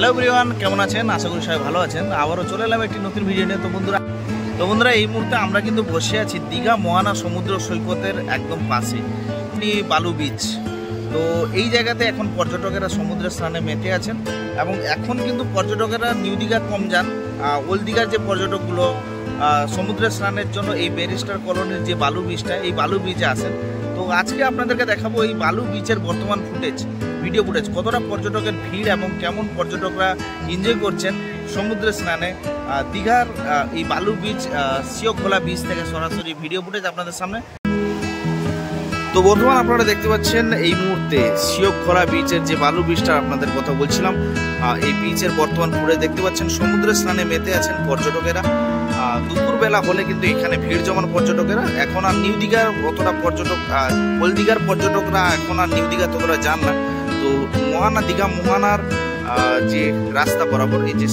Hello everyone, কেমন আছেন? আশা করি সবাই ভালো আছেন। আবারও চলে এলাম একটি নতুন ভিডিও নিয়ে। তো বন্ধুরা এই মুহূর্তে আমরা কিন্তু বসে আছি দীঘা মোহনা সমুদ্র সৈকতের একদম পাশে বালু বিচ। তো এই জায়গাতে এখন পর্যটকেরা সমুদ্রে স্নানে মেতে আছেন এবং এখন কিন্তু পর্যটকেরা নিউ দীঘা কম যান। ওল্ড দীঘার যে পর্যটকগুলো সমুদ্রে স্নানের জন্য এই ব্যারিস্টার কলোনির যে বালু বিচটা, এই বালু বিচে আসেন। তো আজকে আপনাদেরকে দেখাবো এই বালু বিচের বর্তমান ভিডিও ফুটেজ কতটা পর্যটকের ভিড় এবং কেমন পর্যটকরা এনজয় করছেন সমুদ্রে স্নানে। দীঘার এই বালু বিচ শিওখোলা বিচ থেকে সরাসরি ভিডিও ফুটেজ আপনাদের সামনে। তো বর্তমান আপনারা দেখতে পাচ্ছেন এই মুহূর্তে শিওখোলা বিচের যে বালু বিচটা আপনাদের কথা বলছিলাম, এই বিচের বর্তমান ফুটেজ দেখতে পাচ্ছেন। সমুদ্রে স্নানে মেতে আছেন পর্যটকেরা। দুপুরবেলা হলে কিন্তু এখানে ভিড় জমান পর্যটকেরা। এখন আর নিউ দীঘার অতটা পর্যটক, ওল্ড দীঘার পর্যটকরা এখন আর নিউ দীঘা ততটা যান না। তো দীঘা মোহনার যে রাস্তা বরাবর এই যে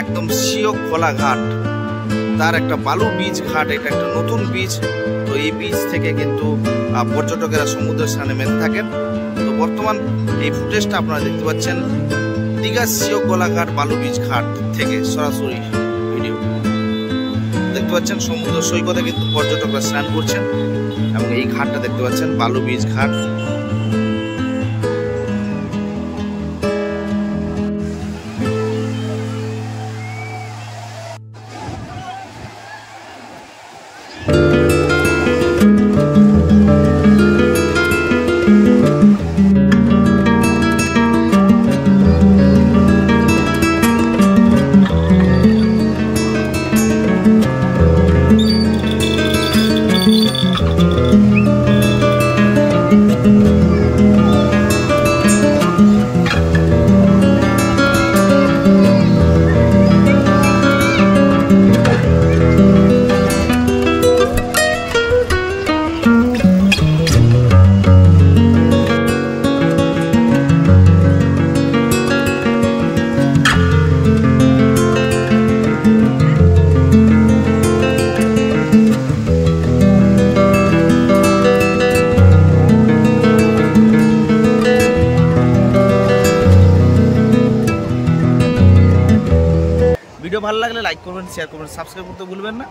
একদম শিওখোলা ঘাট, তার একটা বালু বিচ ঘাট, এটা একটা নতুন বিচ। তো এই বিচ থেকে কিন্তু পর্যটকেরা সমুদ্রের স্নানে মেতে থাকেন। তো বর্তমান এই ফুটেজটা আপনারা দেখতে পাচ্ছেন দীঘা শিওখোলা ঘাট বালু বিচ ঘাট থেকে সরাসরি ভিডিও দেখতে পাচ্ছেন। সমুদ্র সৈকতে কিন্তু পর্যটকরা স্নান করছেন এবং এই ঘাটটা দেখতে পাচ্ছেন বালু বিচ ঘাট। ভিডিও ভালো লাগলে লাইক করবেন, শেয়ার করবেন, সাবস্ক্রাইব করতে ভুলবেন না।